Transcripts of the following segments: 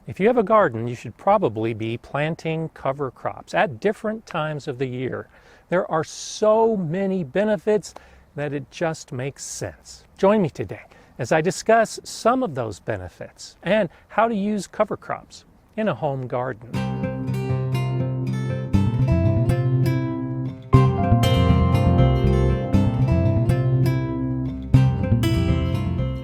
If you have a garden, you should probably be planting cover crops at different times of the year. There are so many benefits that it just makes sense. Join me today as I discuss some of those benefits and how to use cover crops in a home garden.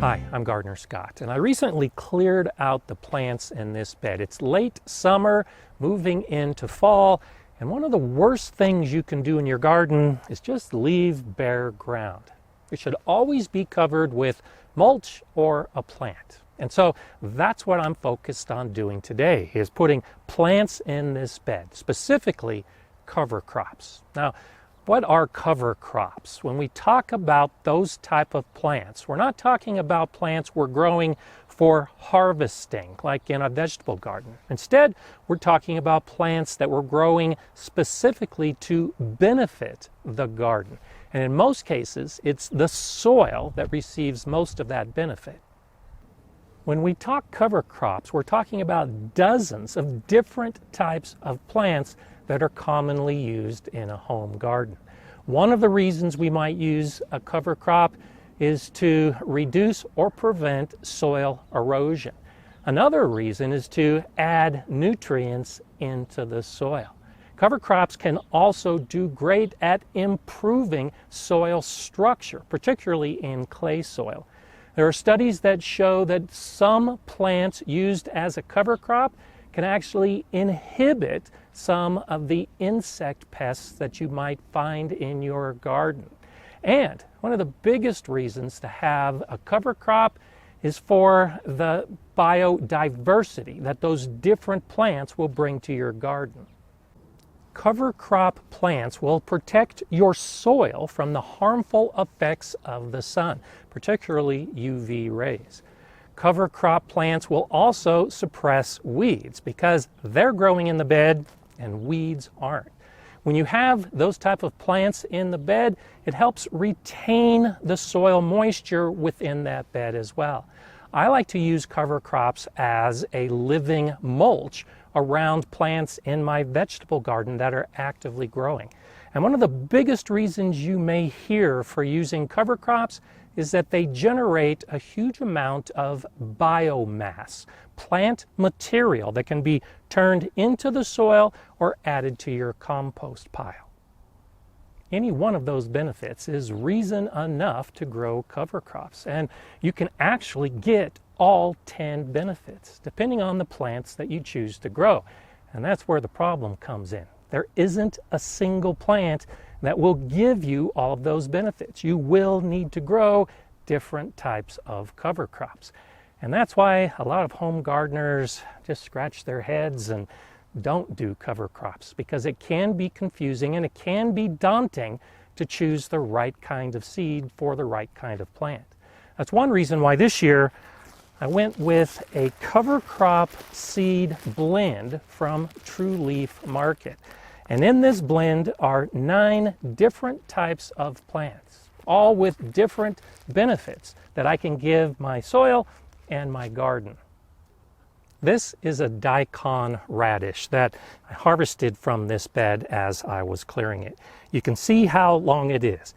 Hi, I'm Gardener Scott, and I recently cleared out the plants in this bed. It's late summer, moving into fall, and one of the worst things you can do in your garden is just leave bare ground. It should always be covered with mulch or a plant. And so that's what I'm focused on doing today, is putting plants in this bed, specifically cover crops. Now, what are cover crops? When we talk about those type of plants, we're not talking about plants we're growing for harvesting, like in a vegetable garden. Instead, we're talking about plants that we're growing specifically to benefit the garden. And in most cases, it's the soil that receives most of that benefit. When we talk cover crops, we're talking about dozens of different types of plants that are commonly used in a home garden. One of the reasons we might use a cover crop is to reduce or prevent soil erosion. Another reason is to add nutrients into the soil. Cover crops can also do great at improving soil structure, particularly in clay soil. There are studies that show that some plants used as a cover crop can actually inhibit some of the insect pests that you might find in your garden. And one of the biggest reasons to have a cover crop is for the biodiversity that those different plants will bring to your garden. Cover crop plants will protect your soil from the harmful effects of the sun, particularly UV rays. Cover crop plants will also suppress weeds because they're growing in the bed and weeds aren't. When you have those type of plants in the bed, it helps retain the soil moisture within that bed as well. I like to use cover crops as a living mulch around plants in my vegetable garden that are actively growing. And one of the biggest reasons you may hear for using cover crops is that they generate a huge amount of biomass, plant material that can be turned into the soil or added to your compost pile. Any one of those benefits is reason enough to grow cover crops, and you can actually get all 10 benefits depending on the plants that you choose to grow. And that's where the problem comes in. There isn't a single plant that will give you all of those benefits. You will need to grow different types of cover crops. And that's why a lot of home gardeners just scratch their heads and don't do cover crops, because it can be confusing and it can be daunting to choose the right kind of seed for the right kind of plant. That's one reason why this year I went with a cover crop seed blend from True Leaf Market. And in this blend are 9 different types of plants, all with different benefits that I can give my soil and my garden. This is a Daikon radish that I harvested from this bed as I was clearing it. You can see how long it is.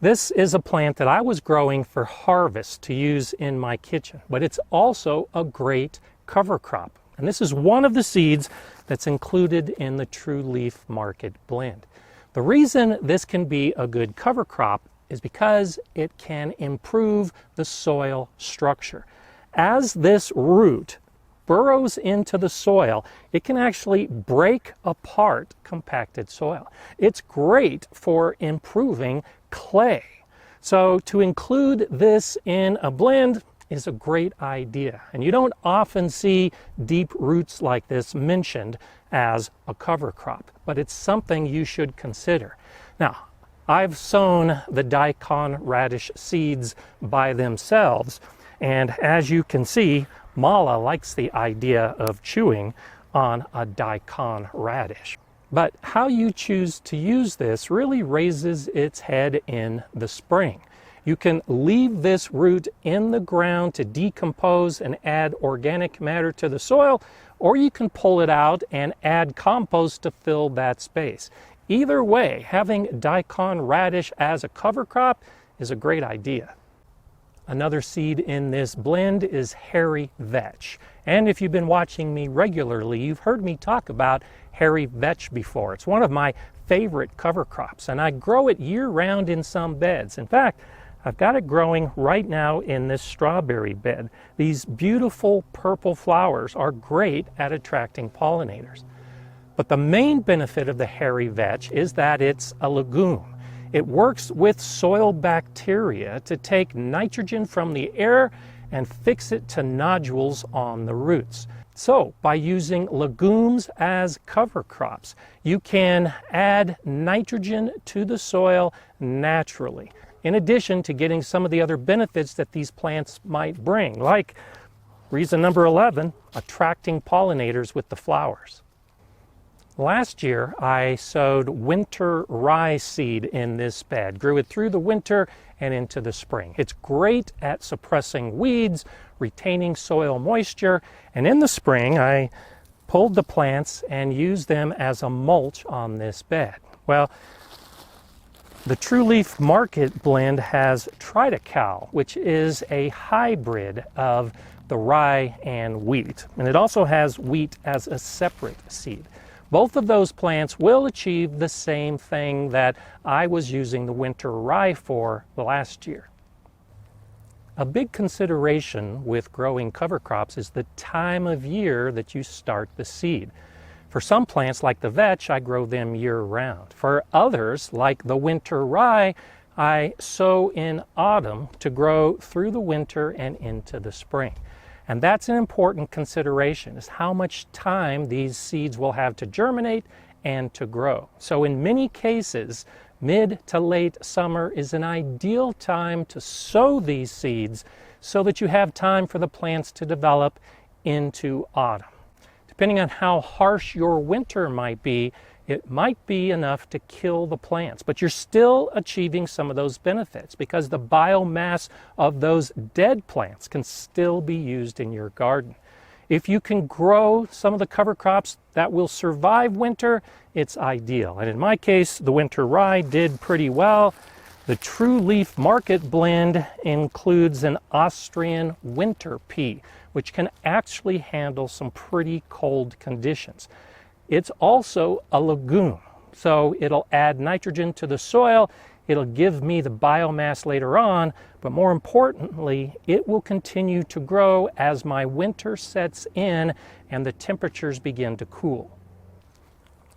This is a plant that I was growing for harvest to use in my kitchen, but it's also a great cover crop. And this is one of the seeds that's included in the True Leaf Market blend. The reason this can be a good cover crop is because it can improve the soil structure. As this root burrows into the soil, it can actually break apart compacted soil. It's great for improving clay. So to include this in a blend is a great idea. And you don't often see deep roots like this mentioned as a cover crop, but it's something you should consider. Now, I've sown the Daikon radish seeds by themselves, and as you can see, Mala likes the idea of chewing on a Daikon radish. But how you choose to use this really raises its head in the spring. You can leave this root in the ground to decompose and add organic matter to the soil, or you can pull it out and add compost to fill that space. Either way, having Daikon radish as a cover crop is a great idea. Another seed in this blend is hairy vetch. And if you've been watching me regularly, you've heard me talk about hairy vetch before. It's one of my favorite cover crops, and I grow it year-round in some beds. In fact, I've got it growing right now in this strawberry bed. These beautiful purple flowers are great at attracting pollinators. But the main benefit of the hairy vetch is that it's a legume. It works with soil bacteria to take nitrogen from the air and fix it to nodules on the roots. So, by using legumes as cover crops, you can add nitrogen to the soil naturally, in addition to getting some of the other benefits that these plants might bring, like reason number 11, attracting pollinators with the flowers. Last year, I sowed winter rye seed in this bed, grew it through the winter and into the spring. It's great at suppressing weeds, retaining soil moisture, and in the spring, I pulled the plants and used them as a mulch on this bed. Well, the True Leaf Market blend has triticale, which is a hybrid of the rye and wheat, and it also has wheat as a separate seed. Both of those plants will achieve the same thing that I was using the winter rye for last year. A big consideration with growing cover crops is the time of year that you start the seed. For some plants like the vetch, I grow them year-round. For others, like the winter rye, I sow in autumn to grow through the winter and into the spring. And that's an important consideration, is how much time these seeds will have to germinate and to grow. So in many cases, mid to late summer is an ideal time to sow these seeds so that you have time for the plants to develop into autumn. Depending on how harsh your winter might be, it might be enough to kill the plants, but you're still achieving some of those benefits because the biomass of those dead plants can still be used in your garden. If you can grow some of the cover crops that will survive winter, it's ideal. And in my case, the winter rye did pretty well. The True Leaf Market blend includes an Austrian winter pea, which can actually handle some pretty cold conditions. It's also a legume, so it'll add nitrogen to the soil, it'll give me the biomass later on, but more importantly, it will continue to grow as my winter sets in and the temperatures begin to cool.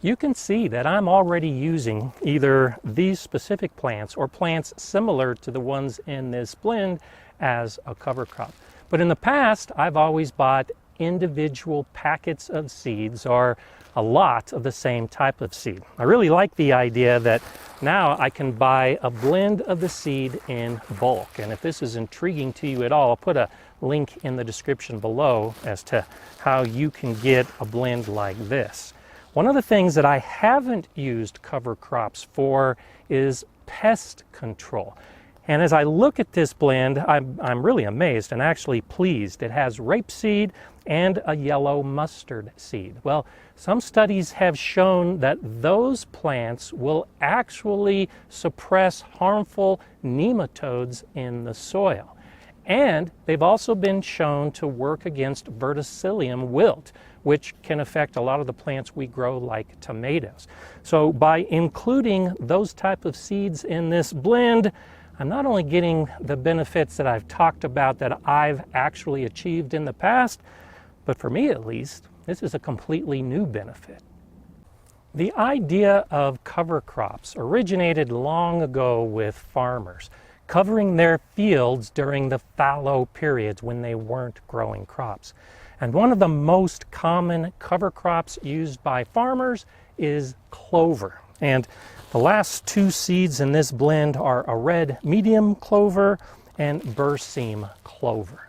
You can see that I'm already using either these specific plants or plants similar to the ones in this blend as a cover crop. But in the past, I've always bought individual packets of seeds or a lot of the same type of seed. I really like the idea that now I can buy a blend of the seed in bulk. And if this is intriguing to you at all, I'll put a link in the description below as to how you can get a blend like this. One of the things that I haven't used cover crops for is pest control. And as I look at this blend, I'm really amazed and actually pleased. It has rapeseed and a yellow mustard seed. Well, some studies have shown that those plants will actually suppress harmful nematodes in the soil. And they've also been shown to work against verticillium wilt, which can affect a lot of the plants we grow like tomatoes. So by including those type of seeds in this blend, I'm not only getting the benefits that I've talked about that I've actually achieved in the past, but for me at least, this is a completely new benefit. The idea of cover crops originated long ago with farmers, covering their fields during the fallow periods when they weren't growing crops. And one of the most common cover crops used by farmers is clover. And the last two seeds in this blend are a red medium clover and berseem clover.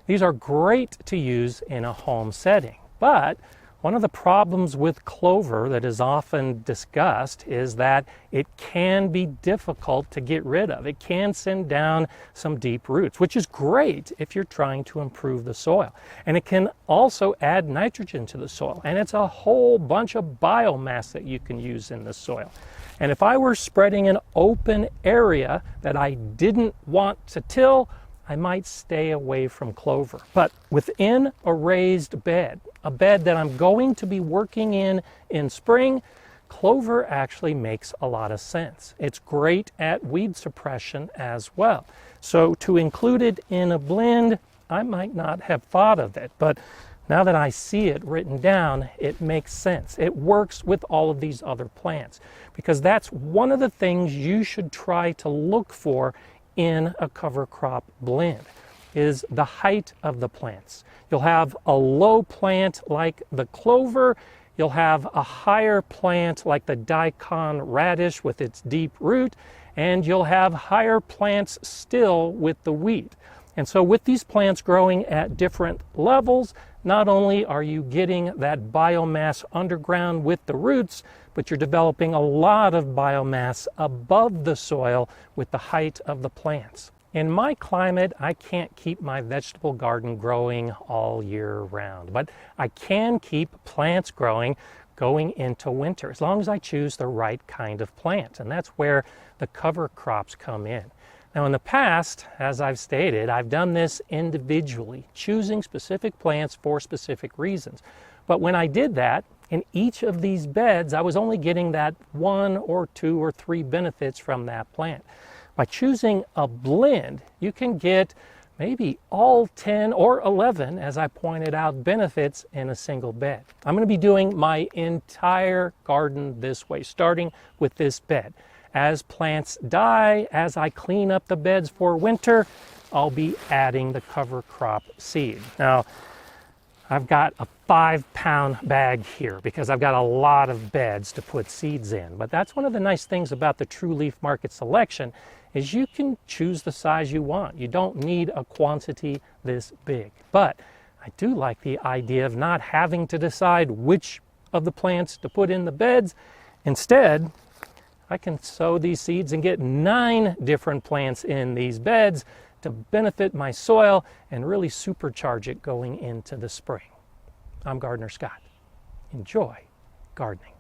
These are great to use in a home setting, but One of the problems with clover that is often discussed is that it can be difficult to get rid of. It can send down some deep roots, which is great if you're trying to improve the soil. And it can also add nitrogen to the soil. And it's a whole bunch of biomass that you can use in the soil. And if I were spreading an open area that I didn't want to till, I might stay away from clover. But within a raised bed, a bed that I'm going to be working in spring, clover actually makes a lot of sense. It's great at weed suppression as well. So to include it in a blend, I might not have thought of it, but now that I see it written down, it makes sense. It works with all of these other plants because that's one of the things you should try to look for in a cover crop blend is the height of the plants. You'll have a low plant like the clover, you'll have a higher plant like the Daikon radish with its deep root, and you'll have higher plants still with the wheat. And so with these plants growing at different levels, not only are you getting that biomass underground with the roots, but you're developing a lot of biomass above the soil with the height of the plants. In my climate, I can't keep my vegetable garden growing all year round, but I can keep plants growing going into winter as long as I choose the right kind of plant. And that's where the cover crops come in. Now in the past, as I've stated, I've done this individually, choosing specific plants for specific reasons. But when I did that, in each of these beds, I was only getting that 1 or 2 or 3 benefits from that plant. By choosing a blend, you can get maybe all 10 or 11, as I pointed out, benefits in a single bed. I'm going to be doing my entire garden this way, starting with this bed. As plants die, as I clean up the beds for winter, I'll be adding the cover crop seed. Now, I've got a 5-pound bag here because I've got a lot of beds to put seeds in. But that's one of the nice things about the True Leaf Market selection is you can choose the size you want. You don't need a quantity this big. But I do like the idea of not having to decide which of the plants to put in the beds. Instead, I can sow these seeds and get 9 different plants in these beds to benefit my soil and really supercharge it going into the spring. I'm Gardener Scott. Enjoy gardening.